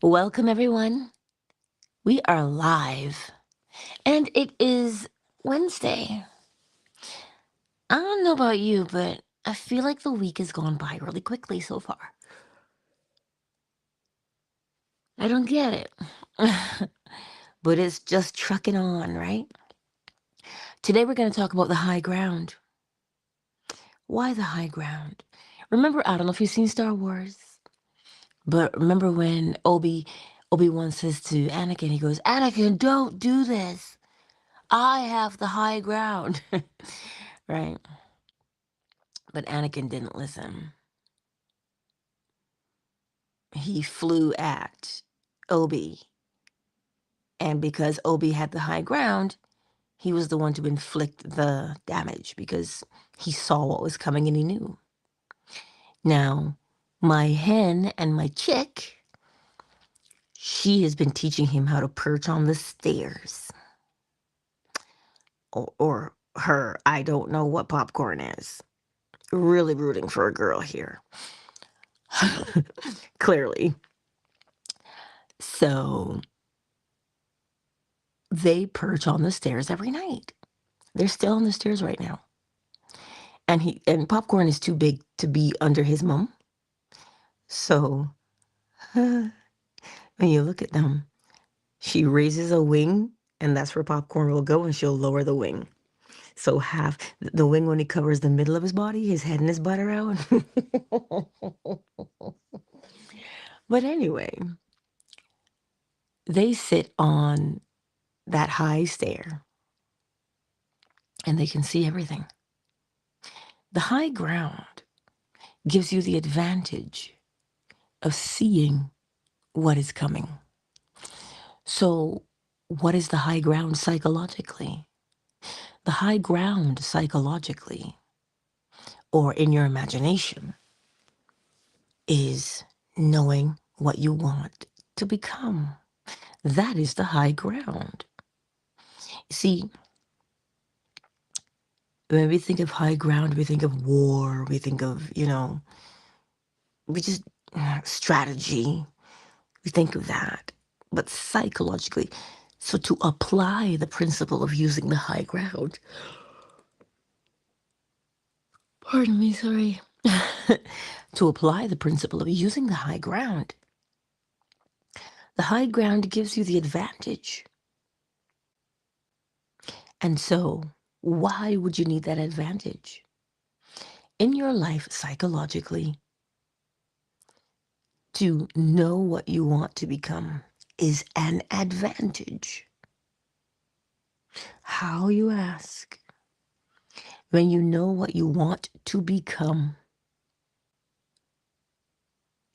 Welcome, everyone. We are live, and it is Wednesday. I don't know about you, but I feel like the week has gone by really quickly so far. I don't get it. But it's just trucking on, right? Today, we're going to talk about the high ground. Why the high ground? Remember, I don't know if you've seen Star Wars, but remember when Obi-Wan says to Anakin, he goes, Anakin, don't do this. I have the high ground. Right? But Anakin didn't listen. He flew at Obi. And because Obi had the high ground, he was the one to inflict the damage because he saw what was coming and he knew. Now, my hen and my chick, she has been teaching him how to perch on the stairs. Or her, I don't know what popcorn is. Really rooting for a girl here. Clearly. So they perch on the stairs every night. They're still on the stairs right now. And popcorn is too big to be under his mom. So when you look at them, she raises a wing, and that's where popcorn will go, and she'll lower the wing. So half the wing when he covers the middle of his body, his head and his butt are out. But anyway, they sit on that high stair and they can see everything. The high ground gives you the advantage of seeing what is coming. So, what is the high ground psychologically? The high ground psychologically, or in your imagination, is knowing what you want to become. That is the high ground. See, when we think of high ground, we think of war, we think of, we just strategy. We think of that. But psychologically, so to apply the principle of using the high ground, pardon me, sorry. To apply the principle of using the high ground gives you the advantage. And so, why would you need that advantage? In your life, psychologically, to know what you want to become is an advantage. How, you ask? When you know what you want to become,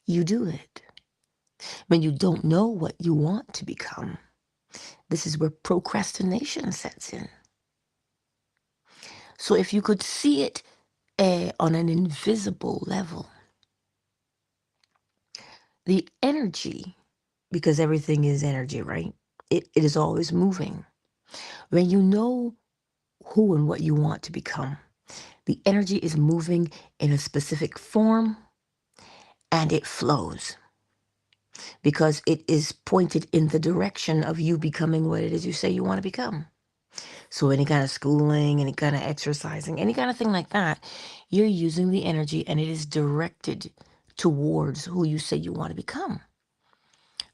you do it. When you don't know what you want to become, this is where procrastination sets in. So if you could see it on an invisible level, the energy, because everything is energy, right? It is always moving. When you know who and what you want to become, the energy is moving in a specific form and it flows because it is pointed in the direction of you becoming what it is you say you want to become. So any kind of schooling, any kind of exercising, any kind of thing like that, you're using the energy and it is directed towards who you say you want to become.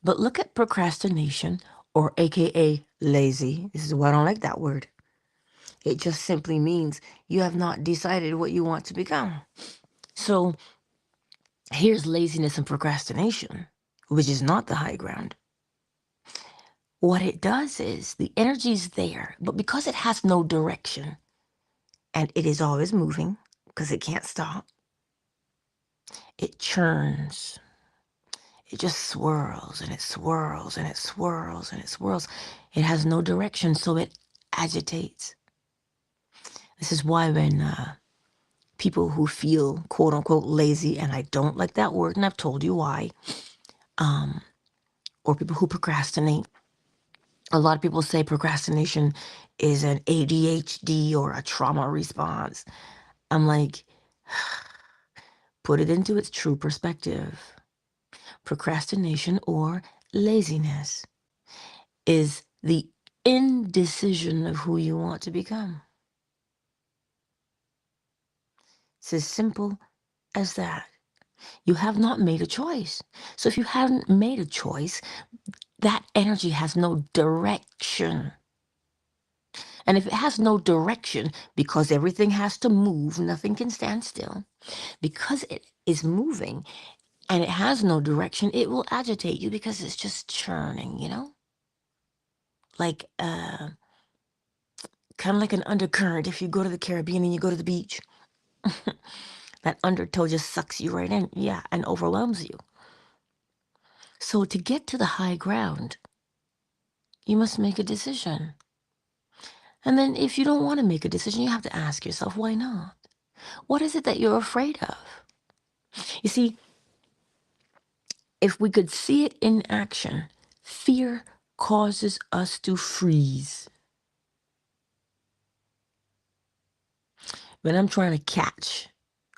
But look at procrastination, or AKA lazy. This is why I don't like that word. It just simply means you have not decided what you want to become. So here's laziness and procrastination, which is not the high ground. What it does is the energy is there, but because it has no direction and it is always moving because it can't stop, it churns. It just swirls and it swirls and it swirls and it swirls. It has no direction, so it agitates. This is why when people who feel quote unquote lazy, and I don't like that word, and I've told you why, or people who procrastinate, a lot of people say procrastination is an ADHD or a trauma response. I'm like, put it into its true perspective. Procrastination or Laziness is the indecision of who you want to become. It's as simple as that. You have not made a choice. So if you haven't made a choice, that energy has no direction. And if it has no direction, because everything has to move, nothing can stand still, because it is moving and it has no direction, it will agitate you because it's just churning, Like, kind of like an undercurrent. If you go to the Caribbean and you go to the beach, that undertow just sucks you right in, yeah, and overwhelms you. So to get to the high ground, you must make a decision. And then if you don't want to make a decision, you have to ask yourself, why not? What is it that you're afraid of? You see, if we could see it in action, fear causes us to freeze. When I'm trying to catch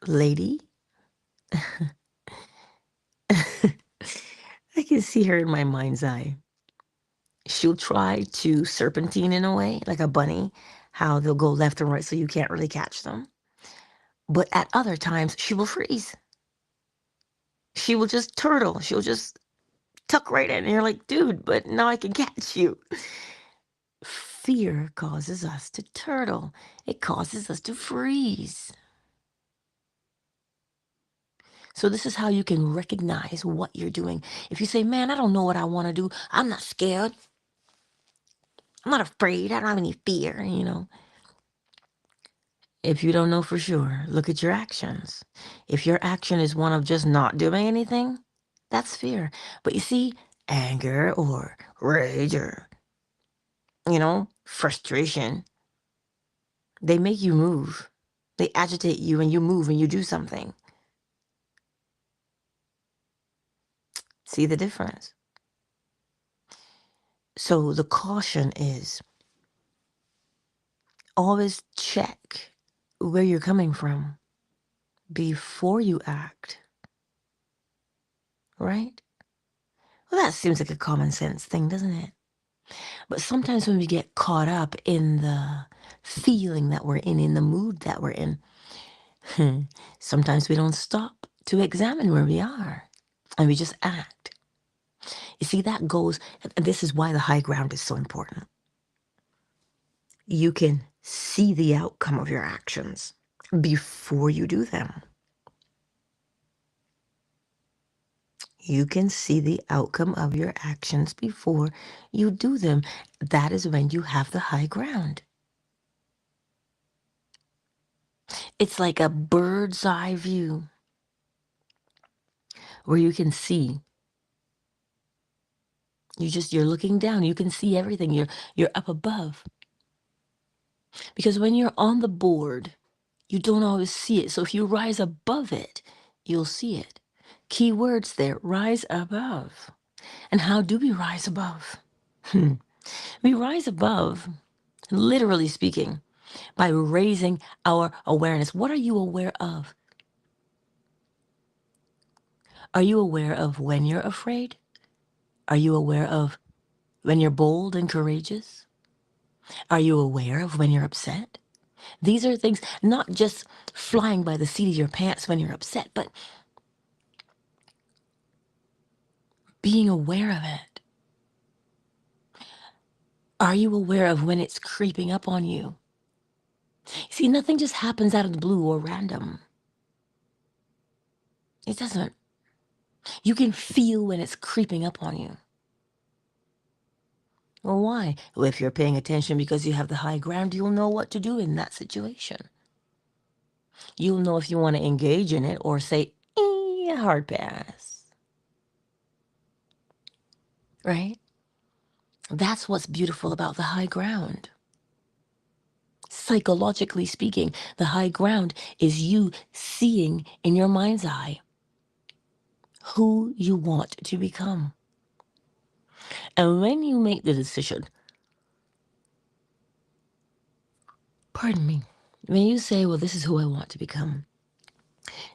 Lady, I can see her in my mind's eye. She'll try to serpentine in a way, like a bunny, how they'll go left and right so you can't really catch them. But at other times, she will freeze. She will just turtle. She'll just tuck right in. And you're like, dude, but now I can catch you. Fear causes us to turtle. It causes us to freeze. So this is how you can recognize what you're doing. If you say, man, I don't know what I want to do. I'm not scared. I'm not afraid. I don't have any fear. If you don't know for sure, look at your actions. If your action is one of just not doing anything, that's fear. But you see, anger or rage or, frustration, they make you move. They agitate you and you move and you do something. See the difference? So the caution is always check where you're coming from before you act, right? Well, that seems like a common sense thing, doesn't it? But sometimes when we get caught up in the feeling that we're in the mood that we're in, sometimes we don't stop to examine where we are and we just act. You see, that goes, and this is why the high ground is so important. You can see the outcome of your actions before you do them. You can see the outcome of your actions before you do them. That is when you have the high ground. It's like a bird's eye view where you can see. You're looking down. You can see everything. You're up above. Because when you're on the board, you don't always see it. So if you rise above it, you'll see it. Key words there, rise above. And how do we rise above? We rise above, literally speaking, by raising our awareness. What are you aware of? Are you aware of when you're afraid? Are you aware of when you're bold and courageous? Are you aware of when you're upset? These are things, not just flying by the seat of your pants when you're upset, but being aware of it. Are you aware of when it's creeping up on you? See, nothing just happens out of the blue or random. It doesn't. You can feel when it's creeping up on you. Well, why? Well, if you're paying attention because you have the high ground, you'll know what to do in that situation. You'll know if you want to engage in it or say, hard pass. Right? That's what's beautiful about the high ground. Psychologically speaking, the high ground is you seeing in your mind's eye who you want to become. And when you make the decision, pardon me, when you say, well, this is who I want to become,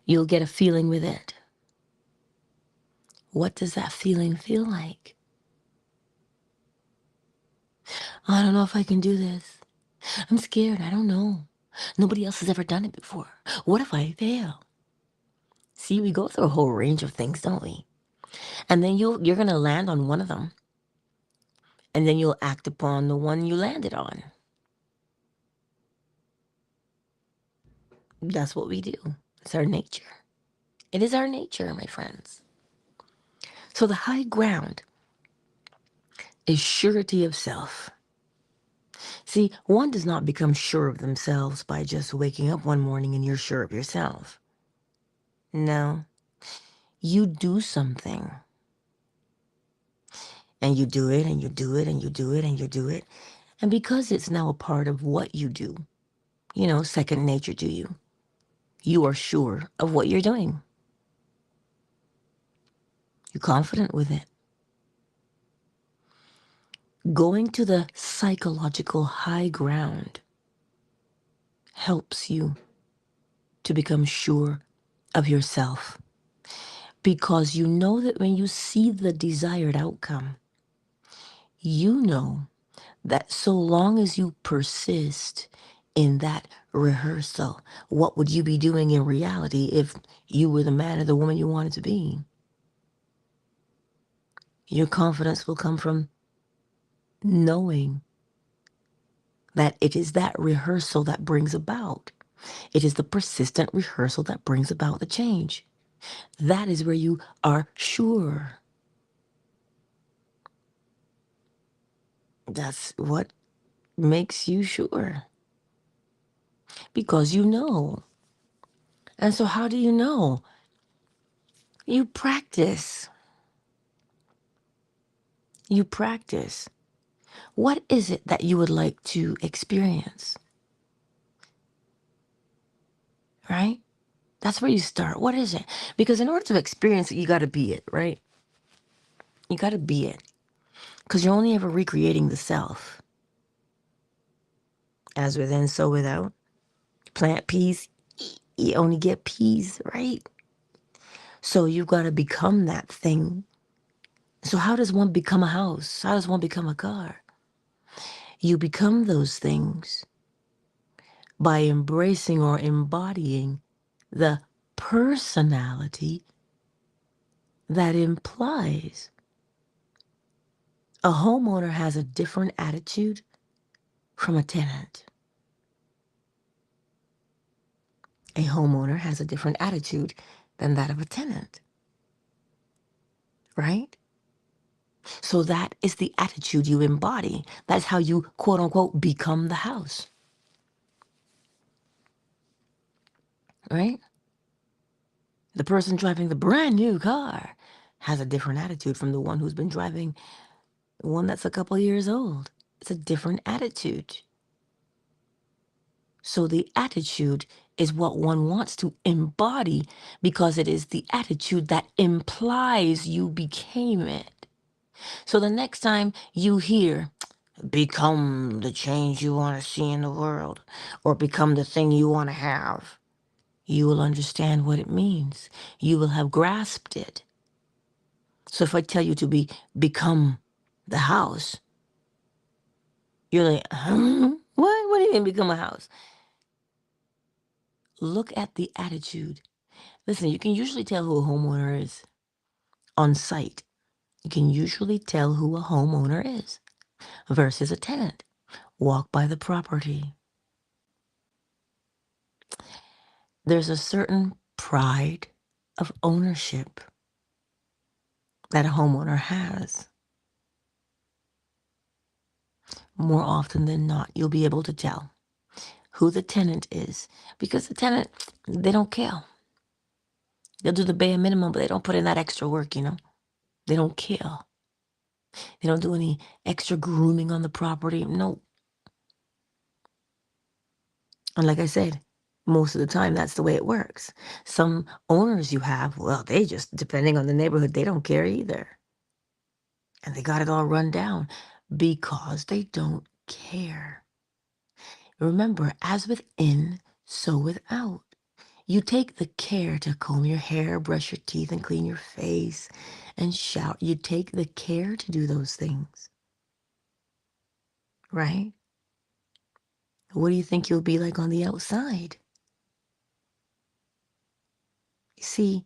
you'll get a feeling with it. What does that feeling feel like? I don't know if I can do this. I'm scared. I don't know. Nobody else has ever done it before. What if I fail? See, we go through a whole range of things, don't we? And then you're going to land on one of them. And then you'll act upon the one you landed on. That's what we do. It's our nature. It is our nature, my friends. So the high ground is surety of self. See, one does not become sure of themselves by just waking up one morning and you're sure of yourself. No, you do something. And you do it, and you do it, and you do it, and you do it. And because it's now a part of what you do, second nature to you, you are sure of what you're doing. You're confident with it. Going to the psychological high ground helps you to become sure of yourself, because you know that when you see the desired outcome, you know that so long as you persist in that rehearsal, what would you be doing in reality if you were the man or the woman you wanted to be? Your confidence will come from knowing that it is that rehearsal that brings about. It is the persistent rehearsal that brings about the change. That is where you are sure. That's what makes you sure. Because you know. And so how do you know? You practice. You practice. What is it that you would like to experience? Right? That's where you start. What is it? Because in order to experience it, you got to be it, right? You got to be it. Because you're only ever recreating the self. As within, so without. Plant peas, you only get peas, right? So you've got to become that thing. So how does one become a house? How does one become a car? You become those things by embracing or embodying the personality that implies a homeowner has a different attitude from a tenant. A homeowner has a different attitude than that of a tenant, right? So that is the attitude you embody. That's how you, quote unquote, become the house, right? The person driving the brand new car has a different attitude from the one who's been driving one that's a couple years old. It's a different attitude. So the attitude is what one wants to embody because it is the attitude that implies you became it. So the next time you hear, become the change you want to see in the world, or become the thing you want to have, you will understand what it means. You will have grasped it. So if I tell you to become the house, you're like, what? What do you mean become a house? Look at the attitude. Listen, you can usually tell who a homeowner is on site. You can usually tell who a homeowner is versus a tenant. Walk by the property. There's a certain pride of ownership that a homeowner has. More often than not, you'll be able to tell who the tenant is because the tenant, they don't care. They'll do the bare minimum, but they don't put in that extra work, They don't care. They don't do any extra grooming on the property. No. And like I said, most of the time, that's the way it works. Some owners you have, well, they just, depending on the neighborhood, they don't care either. And they got it all run down because they don't care. Remember, as within, so without. You take the care to comb your hair, brush your teeth, and clean your face, and shower. You take the care to do those things, right? What do you think you'll be like on the outside? You see,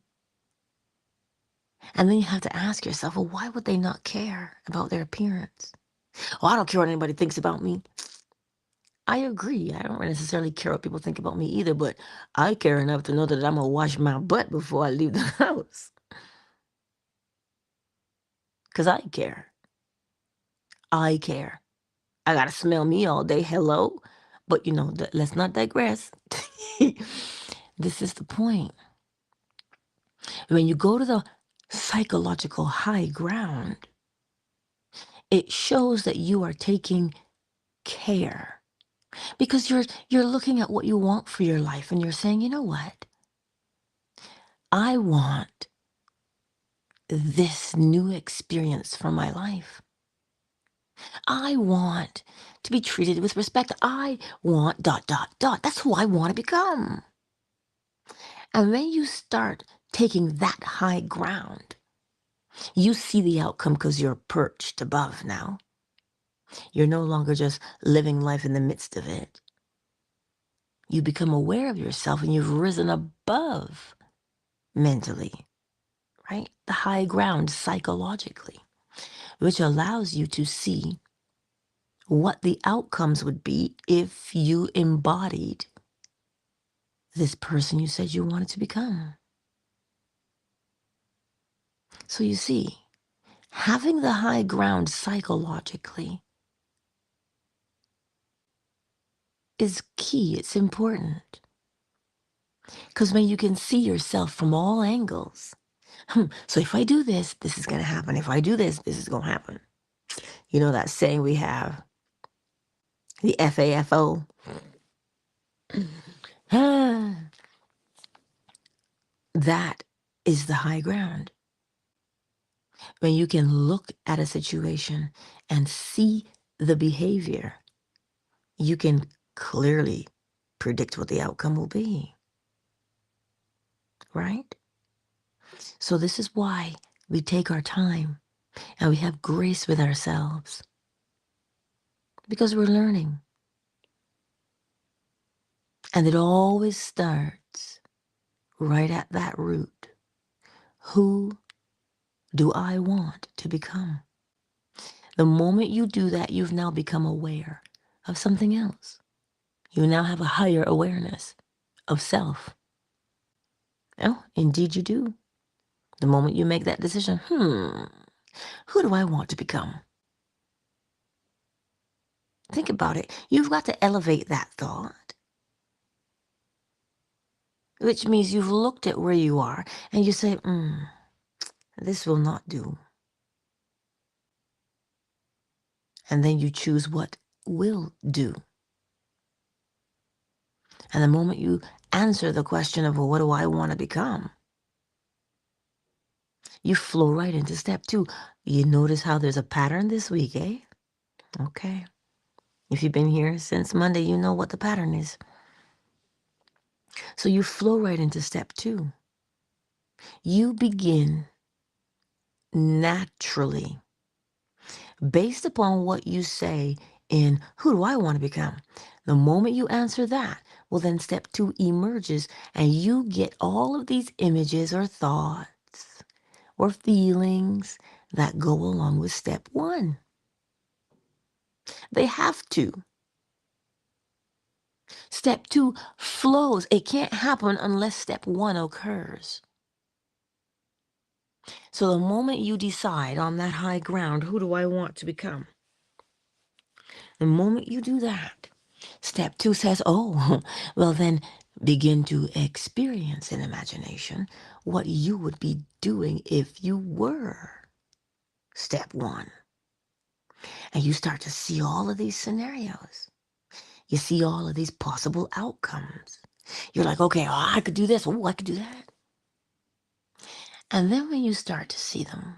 and then you have to ask yourself, well, why would they not care about their appearance? Oh, I don't care what anybody thinks about me. I agree. I don't necessarily care what people think about me either, but I care enough to know that I'm gonna wash my butt before I leave the house. Because I care. I care. I gotta smell me all day. Hello? But let's not digress. This is the point. When you go to the psychological high ground, it shows that you are taking care because you're looking at what you want for your life and you're saying, you know what? I want this new experience for my life. I want to be treated with respect. I want ... That's who I want to become. And when you start taking that high ground, you see the outcome because you're perched above now. You're no longer just living life in the midst of it. You become aware of yourself and you've risen above mentally, right? The high ground psychologically, which allows you to see what the outcomes would be if you embodied this person you said you wanted to become. So you see, having the high ground psychologically is key. It's important. Because when you can see yourself from all angles, so if I do this, this is going to happen. If I do this, this is going to happen. You know that saying we have, the FAFO? That is the high ground. When you can look at a situation and see the behavior, you can clearly predict what the outcome will be, right? So this is why we take our time and we have grace with ourselves, because we're learning. And it always starts right at that root. Who do I want to become? The moment you do that, you've now become aware of something else. You now have a higher awareness of self. Oh, indeed you do. The moment you make that decision, who do I want to become? Think about it. You've got to elevate that thought, which means you've looked at where you are and you say, this will not do. And then you choose what will do. And the moment you answer the question of, well, what do I want to become? You flow right into step 2. You notice how there's a pattern this week, eh? Okay. If you've been here since Monday, you know what the pattern is. So you flow right into step 2. You begin naturally, based upon what you say in who do I want to become? The moment you answer that, well, then step 2 emerges and you get all of these images or thoughts or feelings that go along with step 1. They have to. Step 2 flows. It can't happen unless step 1 occurs. So the moment you decide on that high ground, who do I want to become? The moment you do that, step 2 says, oh, well then begin to experience in imagination what you would be doing if you were step 1. And you start to see all of these scenarios. You see all of these possible outcomes. You're like, okay, oh, I could do this. Oh, I could do that. And then when you start to see them,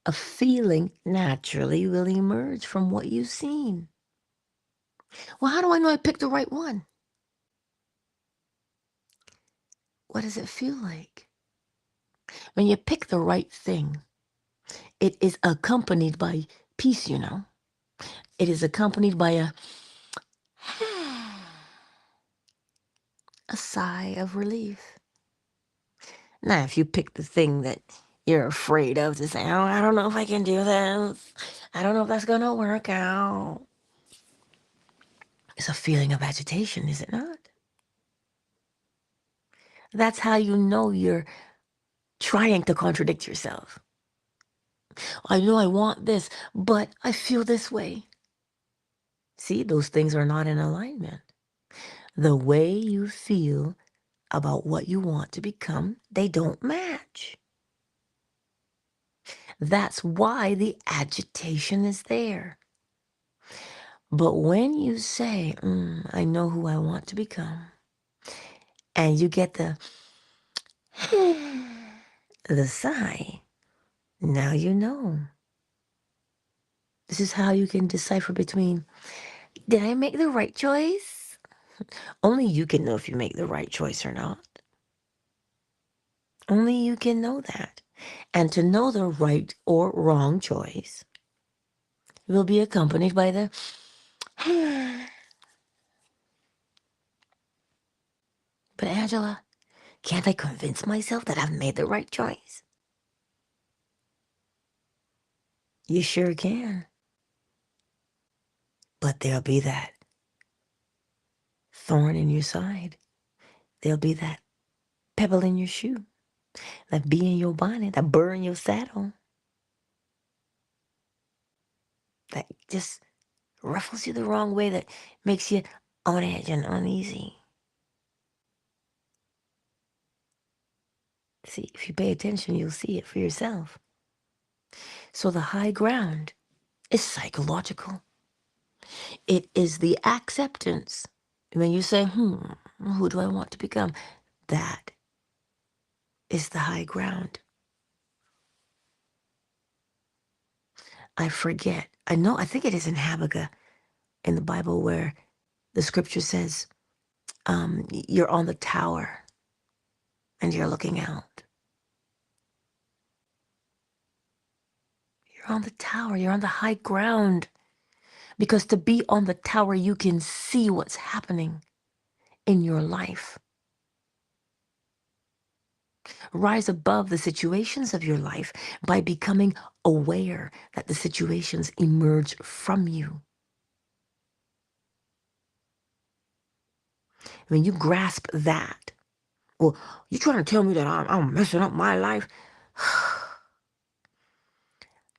a feeling naturally will emerge from what you've seen. Well, how do I know I picked the right one? What does it feel like? When you pick the right thing, it is accompanied by peace, It is accompanied by a sigh of relief. Now, if you pick the thing that you're afraid of to say, oh, I don't know if I can do this. I don't know if that's going to work out. It's a feeling of agitation, is it not? That's how you know you're trying to contradict yourself. I know I want this, but I feel this way. See, those things are not in alignment. The way you feel about what you want to become, they don't match. That's why the agitation is there. But when you say, I know who I want to become, and you get the sigh, now you know. This is how you can decipher between, did I make the right choice? Only you can know if you make the right choice or not. Only you can know that. And to know the right or wrong choice will be accompanied by the but Angela, can't I convince myself that I've made the right choice? You sure can. But there'll be that thorn in your side. There'll be that pebble in your shoe, that bee in your bonnet, that burr in your saddle, that just ruffles you the wrong way, that makes you on edge and uneasy. See, if you pay attention, you'll see it for yourself. So the high ground is psychological. It is the acceptance. When you say, who do I want to become? That is the high ground. I forget. I think it is in Habakkuk in the Bible where the scripture says, you're on the tower and you're looking out. You're on the tower, you're on the high ground. Because to be on the tower, you can see what's happening in your life. Rise above the situations of your life by becoming aware that the situations emerge from you. When you grasp that, well, you're trying to tell me that I'm messing up my life?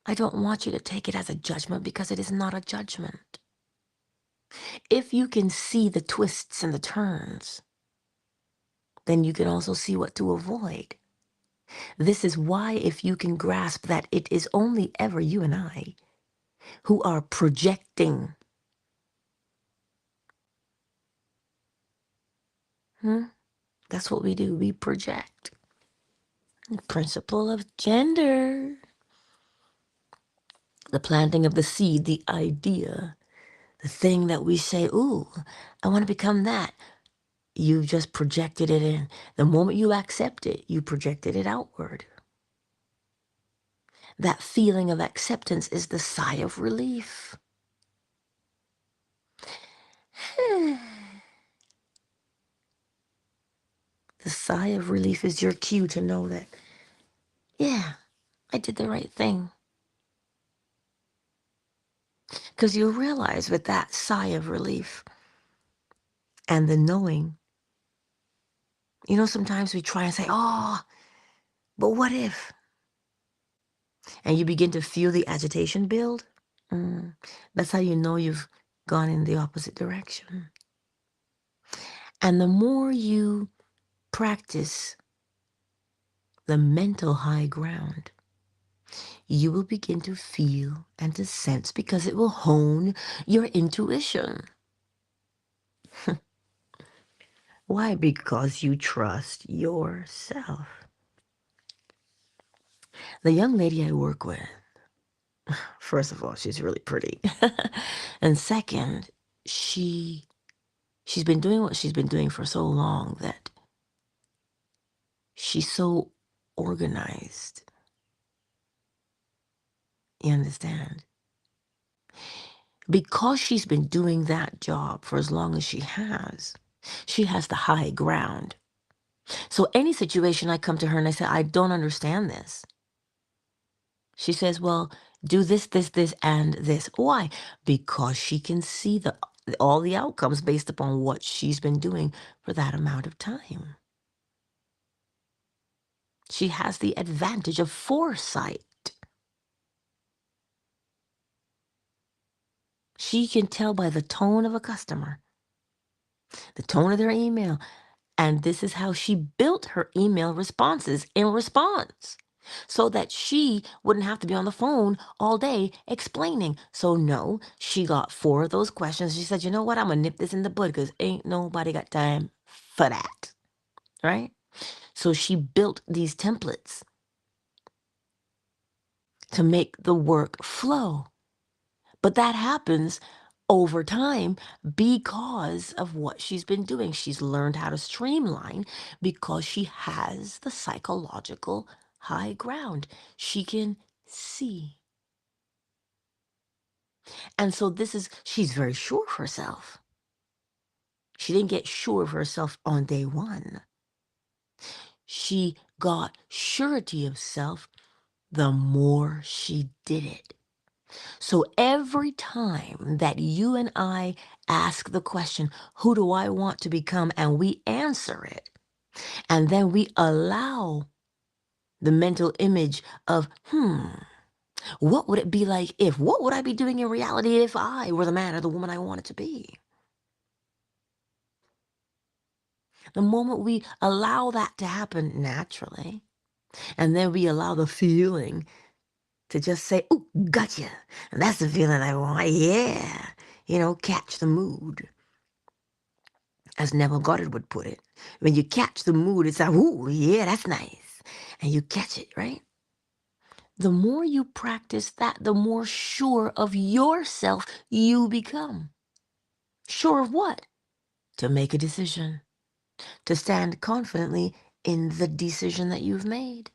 I don't want you to take it as a judgment because it is not a judgment. If you can see the twists and the turns, then you can also see what to avoid. This is why if you can grasp that it is only ever you and I who are projecting. That's what we do. We project. The principle of gender. The planting of the seed, the idea, the thing that we say, ooh, I want to become that. You just projected it in. The moment you accept it, you projected it outward. That feeling of acceptance is the sigh of relief. The sigh of relief is your cue to know that, yeah, I did the right thing. Because you realize with that sigh of relief and the knowing, sometimes we try and say, oh, but what if? And you begin to feel the agitation build. That's how you know you've gone in the opposite direction. And the more you practice the mental high ground, you will begin to feel and to sense because it will hone your intuition. Why? Because you trust yourself. The young lady I work with, first of all, she's really pretty. And second, she's been doing what she's been doing for so long that she's so organized. You understand? Because she's been doing that job for as long as she has the high ground. So any situation I come to her and I say, I don't understand this. She says, well, do this, this, this, and this. Why? Because she can see all the outcomes based upon what she's been doing for that amount of time. She has the advantage of foresight. She can tell by the tone of a customer, the tone of their email. And this is how she built her email responses in response so that she wouldn't have to be on the phone all day explaining. So, no, she got 4 of those questions. She said, you know what? I'm going to nip this in the bud because ain't nobody got time for that. Right? So she built these templates to make the work flow. But that happens over time because of what she's been doing. She's learned how to streamline because she has the psychological high ground. She can see. And so she's very sure of herself. She didn't get sure of herself on day one. She got surety of self the more she did it. So every time that you and I ask the question, who do I want to become? And we answer it, and then we allow the mental image of, what would it be like if? What would I be doing in reality if I were the man or the woman I wanted to be? The moment we allow that to happen naturally, and then we allow the feeling to just say, oh, gotcha. And that's the feeling I want. Yeah. Catch the mood. As Neville Goddard would put it. When you catch the mood, it's like, ooh, yeah, that's nice. And you catch it, right? The more you practice that, the more sure of yourself you become. Sure of what? To make a decision. To stand confidently in the decision that you've made.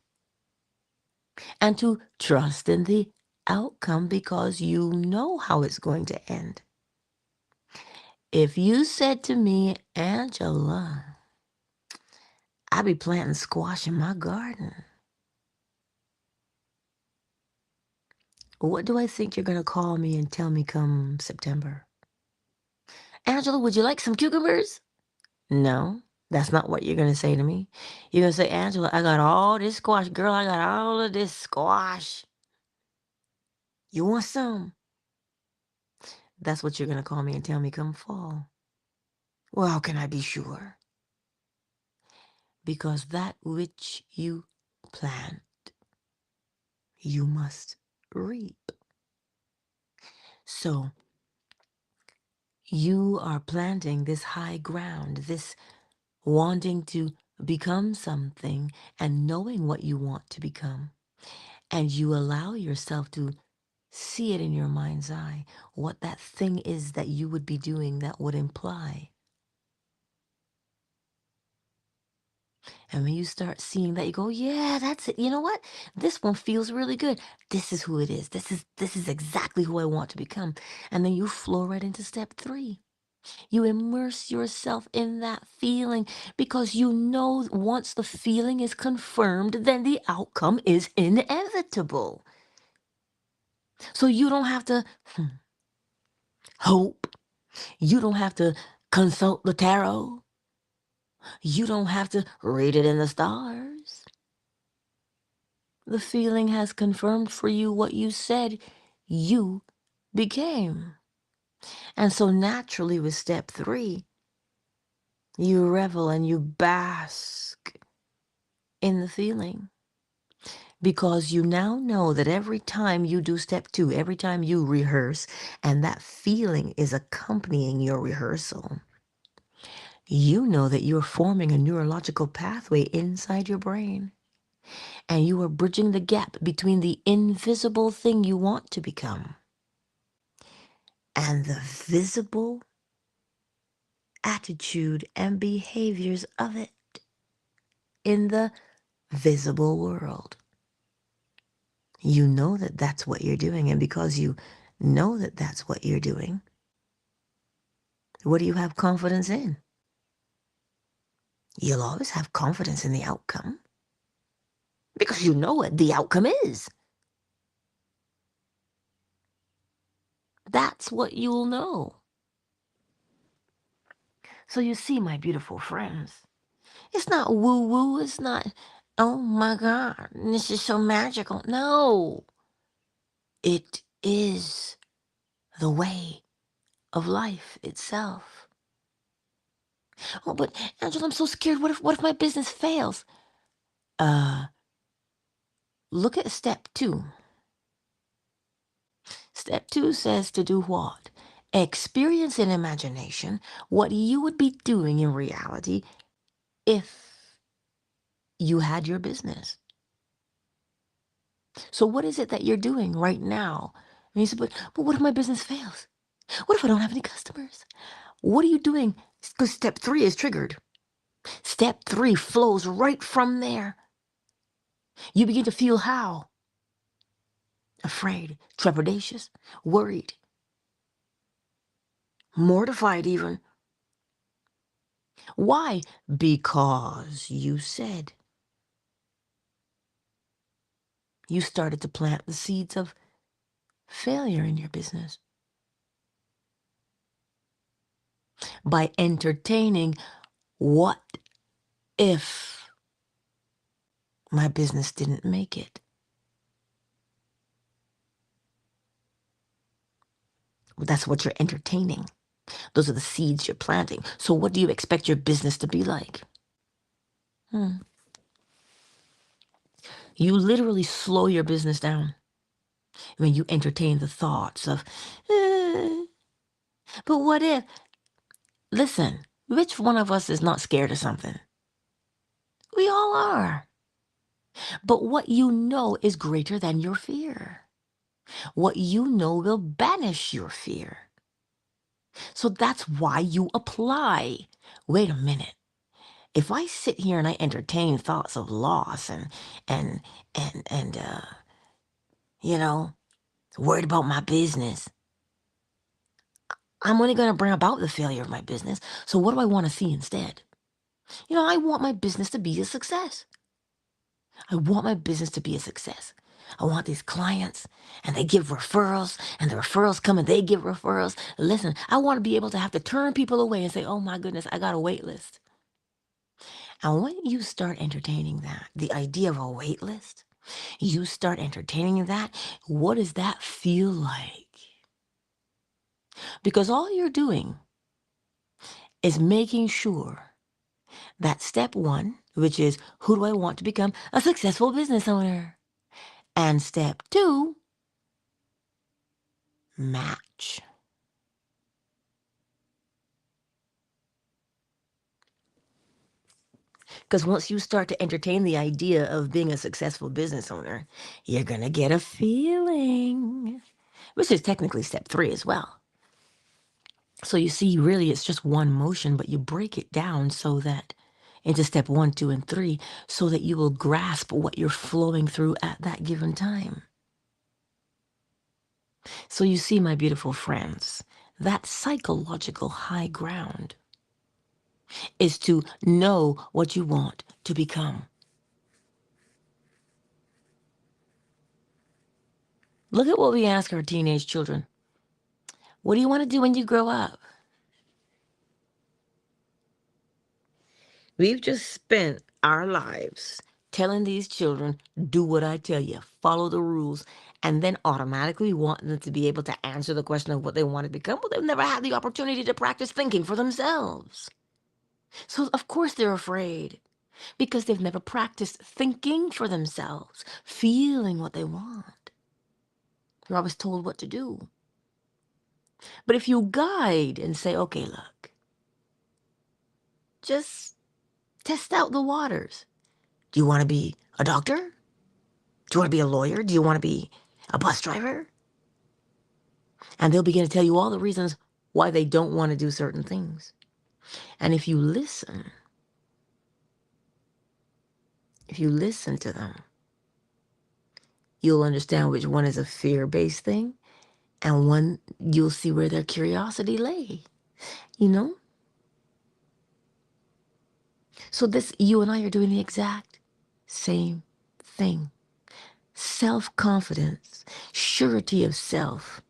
And to trust in the outcome because you know how it's going to end. If you said to me, Angela, I be planting squash in my garden. What do I think you're going to call me and tell me come September? Angela, would you like some cucumbers? No, that's not what you're going to say to me. You're going to say, Angela, I got all this squash. Girl, I got all of this squash. You want some? That's what you're going to call me and tell me come fall. Well, how can I be sure? Because that which you plant, you must reap. So you are planting this high ground, this wanting to become something and knowing what you want to become. And you allow yourself to see it in your mind's eye, what that thing is that you would be doing that would imply. And when you start seeing that, you go, yeah, that's it. You know what? This one feels really good. This is who it is. This is exactly who I want to become. And then you flow right into step 3. You immerse yourself in that feeling because you know once the feeling is confirmed, then the outcome is inevitable. So you don't have to hope. You don't have to consult the tarot. You don't have to read it in the stars. The feeling has confirmed for you what you said you became. And so naturally with step 3, you revel and you bask in the feeling. Because you now know that every time you do step 2, every time you rehearse, and that feeling is accompanying your rehearsal, you know that you're forming a neurological pathway inside your brain. And you are bridging the gap between the invisible thing you want to become and the visible attitude and behaviors of it in the visible world. You know that that's what you're doing. And because you know that that's what you're doing, what do you have confidence in? You'll always have confidence in the outcome because you know what the outcome is. That's what you'll know. So you see, my beautiful friends, it's not woo-woo. It's not, oh my God, this is so magical. No, it is the way of life itself. Oh, but Angela, I'm so scared. What if my business fails? Uh, Look at step 2. Step 2 says to do what? Experience in imagination what you would be doing in reality if you had your business. So what is it that you're doing right now? And you say, but what if my business fails? What if I don't have any customers? What are you doing? Because step 3 is triggered. Step 3 flows right from there. You begin to feel how? Afraid, trepidatious, worried, mortified even. Why? Because you said you started to plant the seeds of failure in your business by entertaining what if my business didn't make it. That's what you're entertaining. Those are the seeds you're planting. So what do you expect your business to be like? You literally slow your business down when you entertain the thoughts of, "Eh, but what if?" Listen, which one of us is not scared of something? We all are. But what you know is greater than your fear. What you know will banish your fear. So that's why you apply. Wait a minute. If I sit here and I entertain thoughts of loss and and you know, worried about my business, I'm only going to bring about the failure of my business. So what do I want to see instead? I want my business to be a success. I want my business to be a success. I want these clients and they give referrals and the referrals come and they give referrals. Listen, I want to be able to have to turn people away and say, oh my goodness, I got a wait list. And when you start entertaining that, the idea of a wait list, you start entertaining that, what does that feel like? Because all you're doing is making sure that step 1, which is who do I want to become a successful business owner? And step 2, match. Because once you start to entertain the idea of being a successful business owner, you're going to get a feeling, which is technically step 3 as well. So you see, really, it's just one motion, but you break it down so that into step 1, 2, and 3, so that you will grasp what you're flowing through at that given time. So you see, my beautiful friends, that psychological high ground is to know what you want to become. Look at what we ask our teenage children. What do you want to do when you grow up? We've just spent our lives telling these children, do what I tell you, follow the rules, and then automatically want them to be able to answer the question of what they want to become. Well, they've never had the opportunity to practice thinking for themselves. So, of course, they're afraid because they've never practiced thinking for themselves, feeling what they want. They're always told what to do. But if you guide and say, okay, look, just test out the waters. Do you want to be a doctor? Do you want to be a lawyer? Do you want to be a bus driver? And they'll begin to tell you all the reasons why they don't want to do certain things. And if you listen to them, you'll understand which one is a fear-based thing And one, you'll see where their curiosity lay, you know? So this, you and I are doing the exact same thing. Self-confidence, surety of self,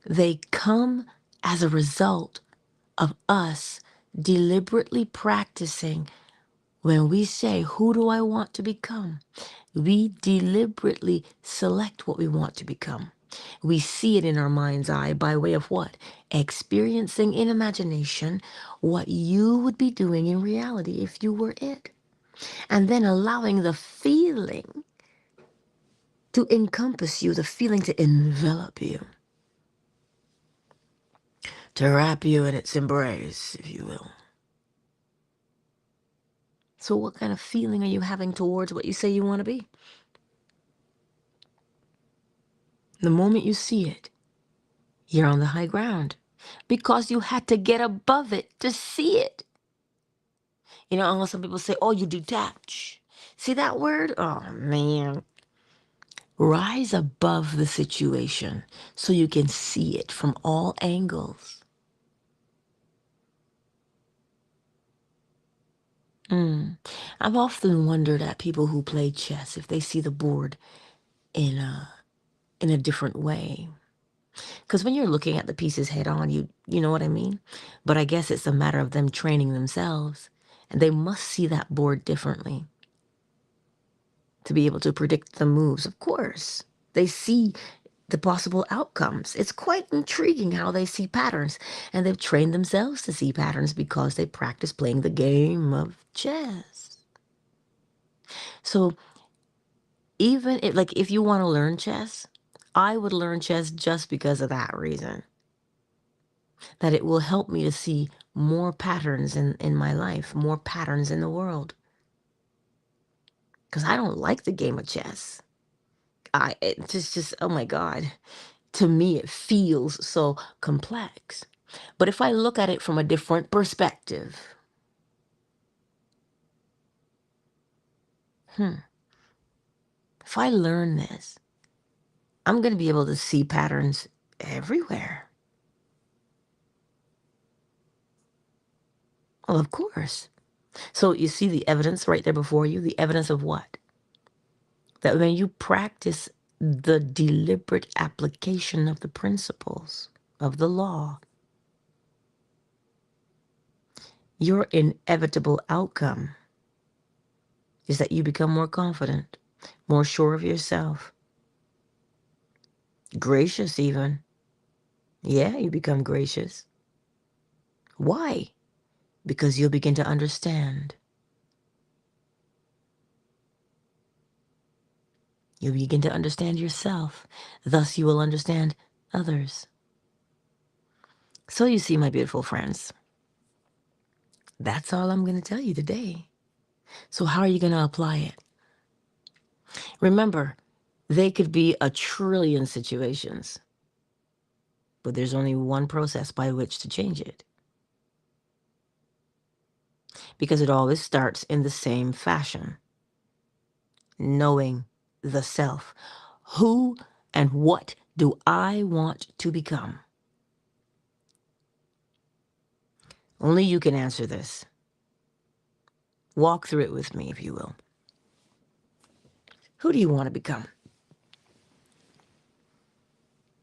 they come as a result of us deliberately practicing. When we say, who do I want to become? We deliberately select what we want to become. We see it in our mind's eye by way of what? Experiencing in imagination what you would be doing in reality if you were it. And then allowing the feeling to encompass you, the feeling to envelop you, to wrap you in its embrace, if you will. So what kind of feeling are you having towards what you say you want to be? The moment you see it, you're on the high ground because you had to get above it to see it. You know, some people say, oh, you detach. See that word? Oh, man. Rise above the situation so you can see it from all angles. I've often wondered at people who play chess if they see the board in a different way. Because when you're looking at the pieces head on, you know what I mean? But I guess it's a matter of them training themselves. And they must see that board differently to be able to predict the moves. Of course, they see the possible outcomes. It's quite intriguing how they see patterns. And they've trained themselves to see patterns because they practice playing the game of chess. So even if, like, if you want to learn chess, I would learn chess just because of that reason. That it will help me to see more patterns in my life, more patterns in the world. Because I don't like the game of chess. It's just, oh my God. To me, it feels so complex. But if I look at it from a different perspective, if I learn this, I'm going to be able to see patterns everywhere. Well, of course. So you see the evidence right there before you, the evidence of what? That when you practice the deliberate application of the principles of the law, your inevitable outcome is that you become more confident, more sure of yourself, gracious even. Yeah, you become gracious. Why? Because you'll begin to understand. You'll begin to understand yourself. Thus, you will understand others. So you see, my beautiful friends, that's all I'm going to tell you today. So how are you going to apply it? Remember, they could be a trillion situations, but there's only one process by which to change it. Because it always starts in the same fashion. Knowing the self. Who and what do I want to become? Only you can answer this. Walk through it with me, if you will. Who do you want to become?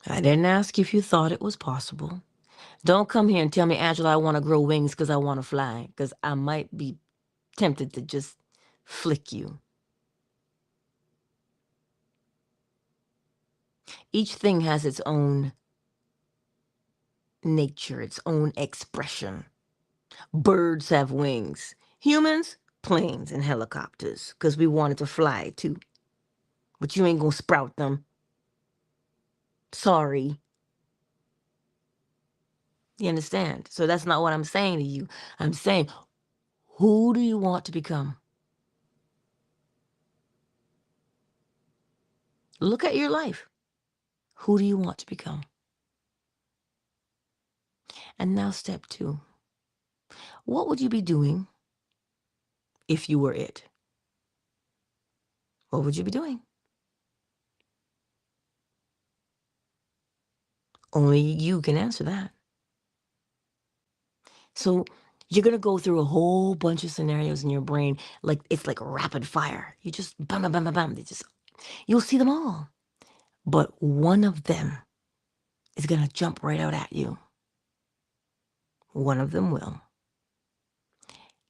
I didn't ask if you thought it was possible. Don't come here and tell me, Angela, I want to grow wings because I want to fly, because I might be tempted to just flick you. Each thing has its own nature, its own expression. Birds have wings. Humans, planes and helicopters, because we wanted to fly too. But you ain't gonna sprout them. Sorry. You understand? So that's not what I'm saying to you. I'm saying, who do you want to become? Look at your life. Who do you want to become? And now step 2. What would you be doing if you were it? What would you be doing? Only you can answer that. So you're going to go through a whole bunch of scenarios in your brain like it's like rapid fire. You just bam, bam, bam, bam, bam. You'll see them all. But one of them is going to jump right out at you. One of them will.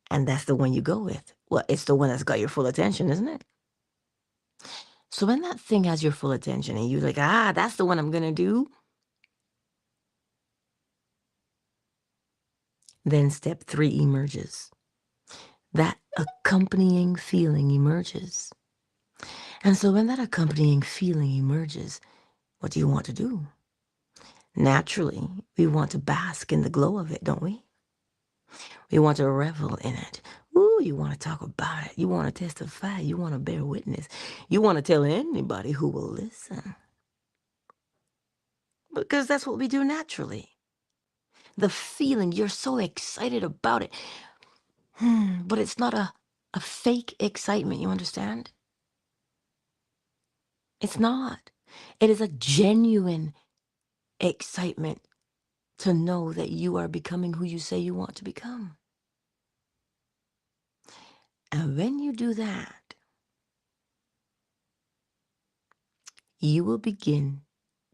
And that's the one you go with. Well, it's the one that's got your full attention, isn't it? So when that thing has your full attention and you're like, that's the one I'm going to do, then step 3 emerges. That accompanying feeling emerges. And so when that accompanying feeling emerges, what do you want to do? Naturally, we want to bask in the glow of it, don't we? We want to revel in it. Ooh, you want to talk about it. You want to testify. You want to bear witness. You want to tell anybody who will listen. Because that's what we do naturally. The feeling, you're so excited about it. But it's not a fake excitement, you understand? It's not. It is a genuine excitement to know that you are becoming who you say you want to become. And when you do that, you will begin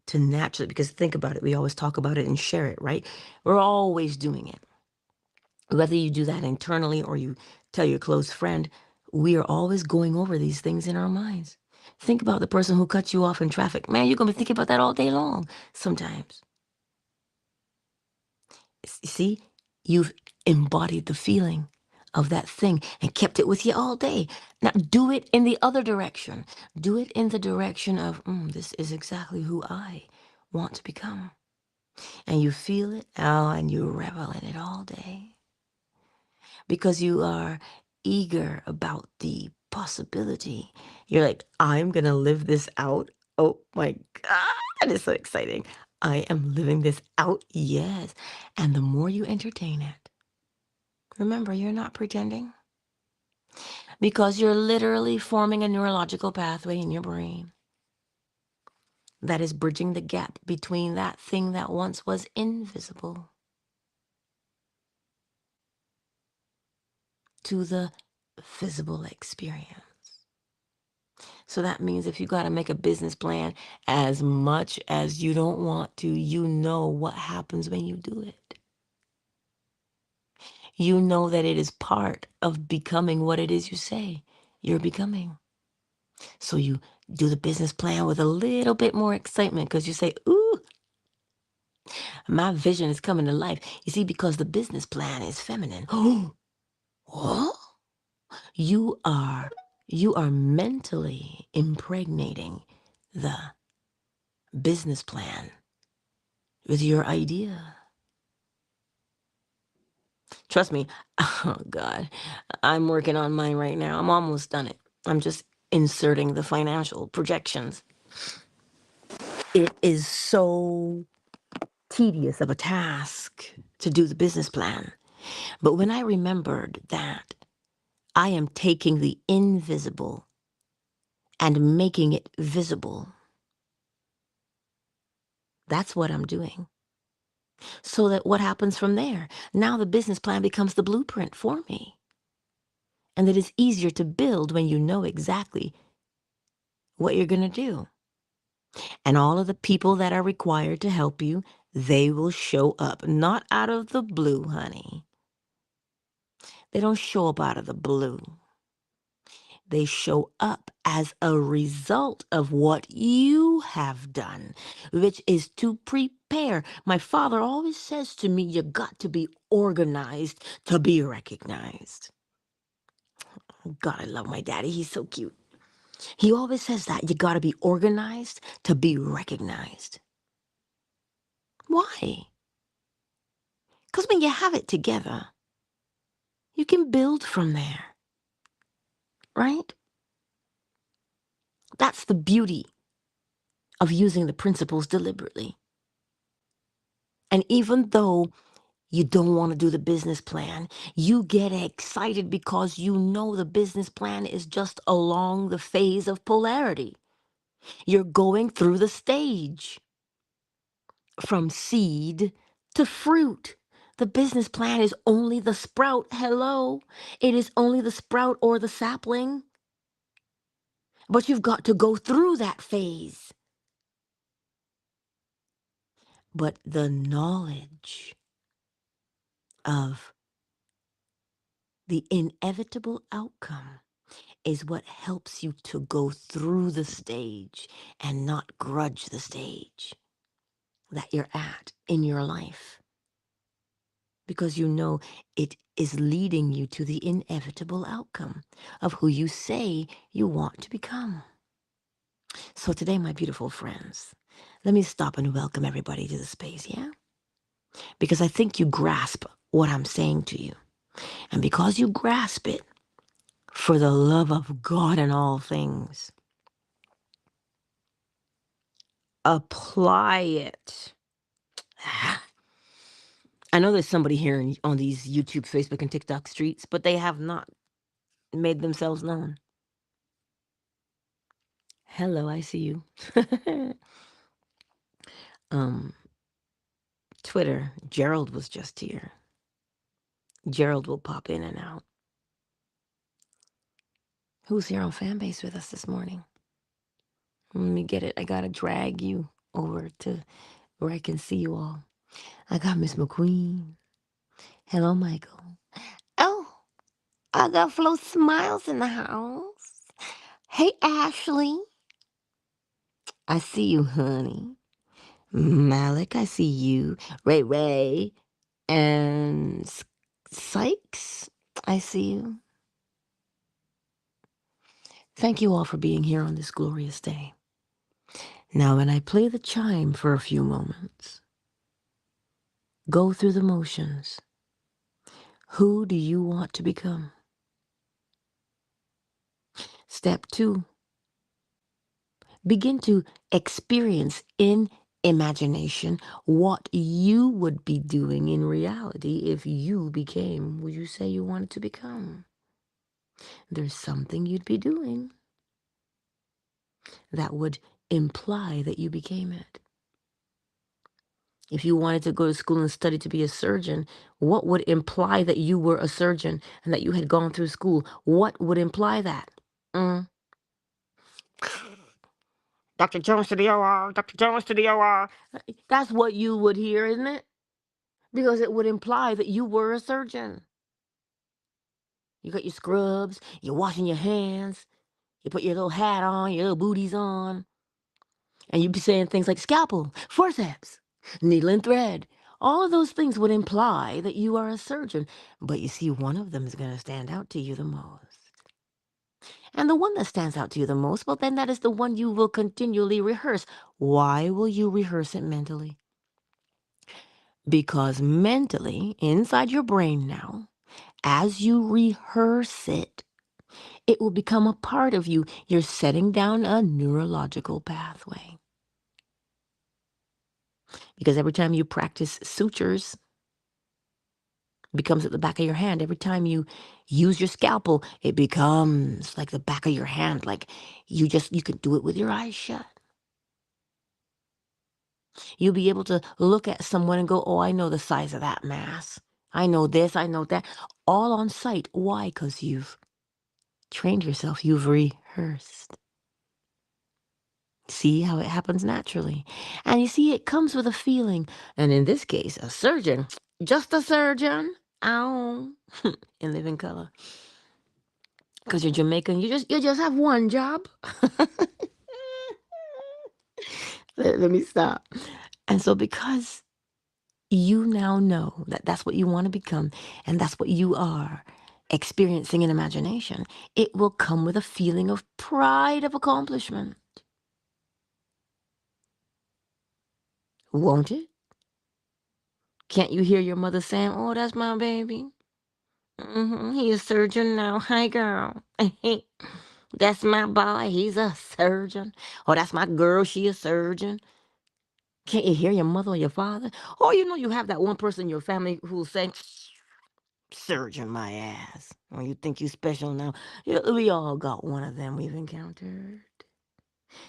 to naturally, because think about it, we always talk about it and share it, right? We're always doing it. Whether you do that internally or you tell your close friend, we are always going over these things in our minds. Think about the person who cuts you off in traffic. Man, you're going to be thinking about that all day long sometimes. See, you've embodied the feeling of that thing and kept it with you all day. Now do it in the other direction. Do it in the direction of, this is exactly who I want to become. And you feel it, and you revel in it all day. Because you are eager about the possibility. You're like, I'm going to live this out. Oh my God, that is so exciting. I am living this out. Yes. And the more you entertain it, remember, you're not pretending. Because you're literally forming a neurological pathway in your brain that is bridging the gap between that thing that once was invisible to the visible experience. So that means if you got to make a business plan, as much as you don't want to, you know what happens when you do it. You know that it is part of becoming what it is you say you're becoming. So you do the business plan with a little bit more excitement because you say, ooh, my vision is coming to life. You see, because the business plan is feminine. Oh, what? You are mentally impregnating the business plan with your idea. Trust me. Oh God, I'm working on mine right now. I'm almost done it. I'm just inserting the financial projections. It is so tedious of a task to do the business plan. But when I remembered that I am taking the invisible and making it visible, that's what I'm doing. So that what happens from there? Now the business plan becomes the blueprint for me. And it is easier to build when you know exactly what you're going to do. And all of the people that are required to help you, they will show up. Not out of the blue, honey. They don't show up out of the blue. They show up as a result of what you have done, which is to prepare. My father always says to me, you got to be organized to be recognized. God, I love my daddy. He's so cute. He always says that you got to be organized to be recognized. Why? Because when you have it together, you can build from there, right? That's the beauty of using the principles deliberately. And even though you don't want to do the business plan, you get excited because you know the business plan is just along the phase of polarity. You're going through the stage. from seed to fruit. The business plan is only the sprout. Hello. It is only the sprout or the sapling. But you've got to go through that phase. But the knowledge of the inevitable outcome is what helps you to go through the stage and not grudge the stage that you're at in your life. Because you know it is leading you to the inevitable outcome of who you say you want to become. So today, my beautiful friends, let me stop and welcome everybody to the space, yeah? Because I think you grasp what I'm saying to you. And because you grasp it, for the love of God and all things, apply it. I know there's somebody here on these YouTube, Facebook, and TikTok streets, but they have not made themselves known. Hello, I see you. um, Twitter, Gerald was just here. Gerald will pop in and out. Who's here on Fanbase with us this morning? Let me get it. I gotta drag you over to where I can see you all. I got Miss McQueen. Hello, Michael. Oh, I got Flo Smiles in the house. Hey, Ashley. I see you, honey. Malik, I see you. Ray Ray. And Sykes, I see you. Thank you all for being here on this glorious day. Now, when I play the chime for a few moments, go through the motions. Who do you want to become? Step 2, begin to experience in imagination what you would be doing in reality if you became who you say you wanted to become. There's something you'd be doing that would imply that you became it. If you wanted to go to school and study to be a surgeon, what would imply that you were a surgeon and that you had gone through school? What would imply that? Dr. Jones to the OR, Dr. Jones to the OR. That's what you would hear, isn't it? Because it would imply that you were a surgeon. You got your scrubs, you're washing your hands, you put your little hat on, your little booties on, and you'd be saying things like scalpel, forceps, needle and thread. All of those things would imply that you are a surgeon. But you see, one of them is going to stand out to you the most. And the one that stands out to you the most, well, then that is the one you will continually rehearse. Why will you rehearse it mentally? Because mentally, inside your brain now, as you rehearse it, it will become a part of you. You're setting down a neurological pathway. Because every time you practice sutures, it becomes at the back of your hand. Every time you use your scalpel, it becomes like the back of your hand. Like you can do it with your eyes shut. You'll be able to look at someone and go, oh, I know the size of that mass. I know this, I know that. All on sight. Why? Because you've trained yourself. You've rehearsed. See how it happens naturally. And you see, it comes with a feeling. And in this case, a surgeon, just a surgeon, ow, in living color. Because you're Jamaican, you just have one job. Let me stop. And so because you now know that that's what you want to become, and that's what you are experiencing in imagination, it will come with a feeling of pride of accomplishment. Won't it? Can't you hear your mother saying, oh, that's my baby? He's a surgeon now. Hi, girl. That's my boy. He's a surgeon. Oh, that's my girl. She a surgeon. Can't you hear your mother or your father? Or you know you have that one person in your family who'll say, surgeon my ass. Oh, you think you special now? Yeah, we all got one of them we've encountered.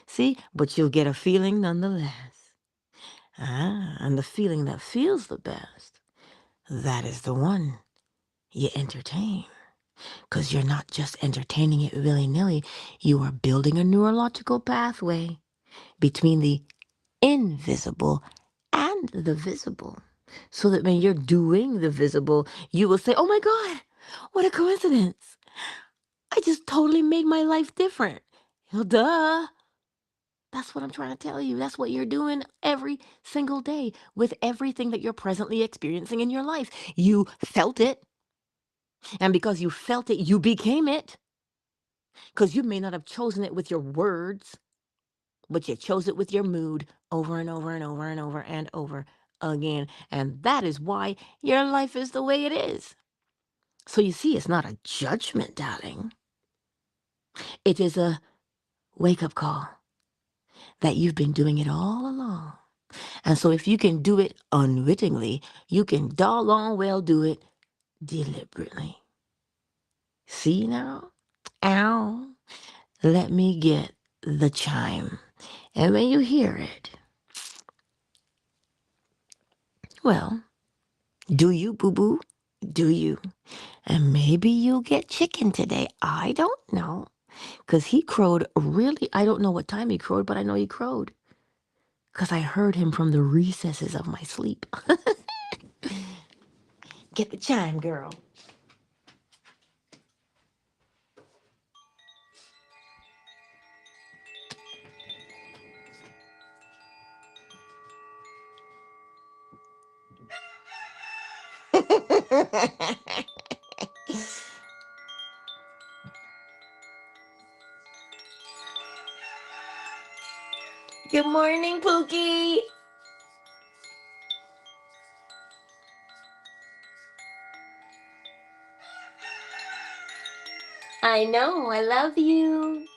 See? But you'll get a feeling nonetheless. And the feeling that feels the best, that is the one you entertain. Because you're not just entertaining it willy-nilly, you are building a neurological pathway between the invisible and the visible. So that when you're doing the visible, you will say, oh my God, what a coincidence. I just totally made my life different. Well, duh. That's what I'm trying to tell you. That's what you're doing every single day with everything that you're presently experiencing in your life. You felt it. And because you felt it, you became it. Because you may not have chosen it with your words, but you chose it with your mood over and over and over and over and over again. And that is why your life is the way it is. So you see, it's not a judgment, darling. It is a wake-up call that you've been doing it all along. And so if you can do it unwittingly, you can doggone well do it deliberately. See now? Ow. Let me get the chime. And when you hear it, well, do you, boo-boo? Do you? And maybe you'll get chicken today. I don't know. Because he crowed really, I don't know what time he crowed, but I know he crowed. Because I heard him from the recesses of my sleep. Get the chime, girl. Good morning, Pookie. I know, I love you.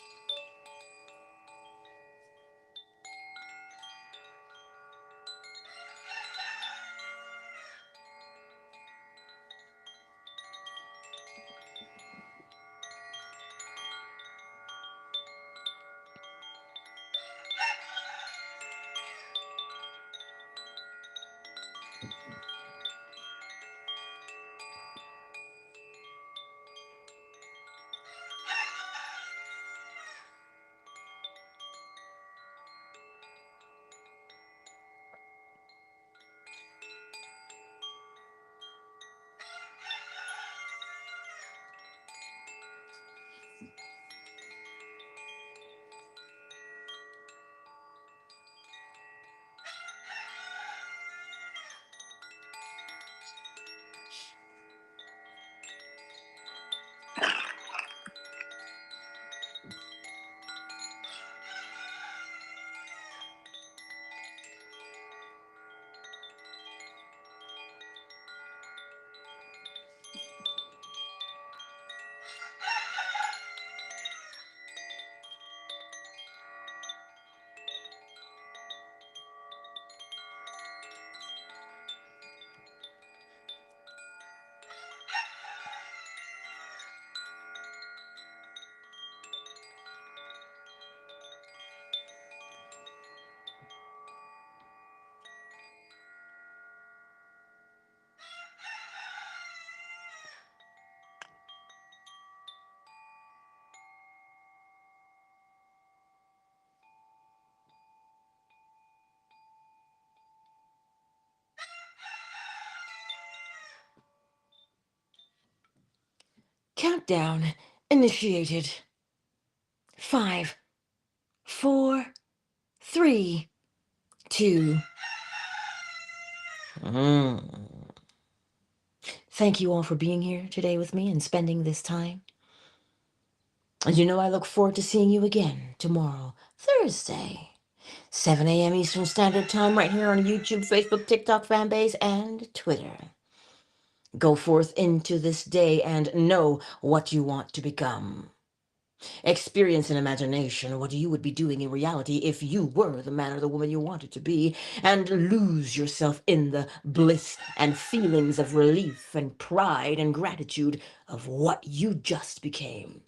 Countdown initiated. 5, 4, 3, 2. Thank you all for being here today with me and spending this time. And you know, I look forward to seeing you again tomorrow, Thursday, 7 a.m. Eastern Standard Time, right here on YouTube, Facebook, TikTok fan base, and Twitter. Go forth into this day and know what you want to become. Experience in imagination what you would be doing in reality if you were the man or the woman you wanted to be, and lose yourself in the bliss and feelings of relief and pride and gratitude of what you just became.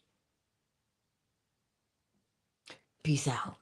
Peace out.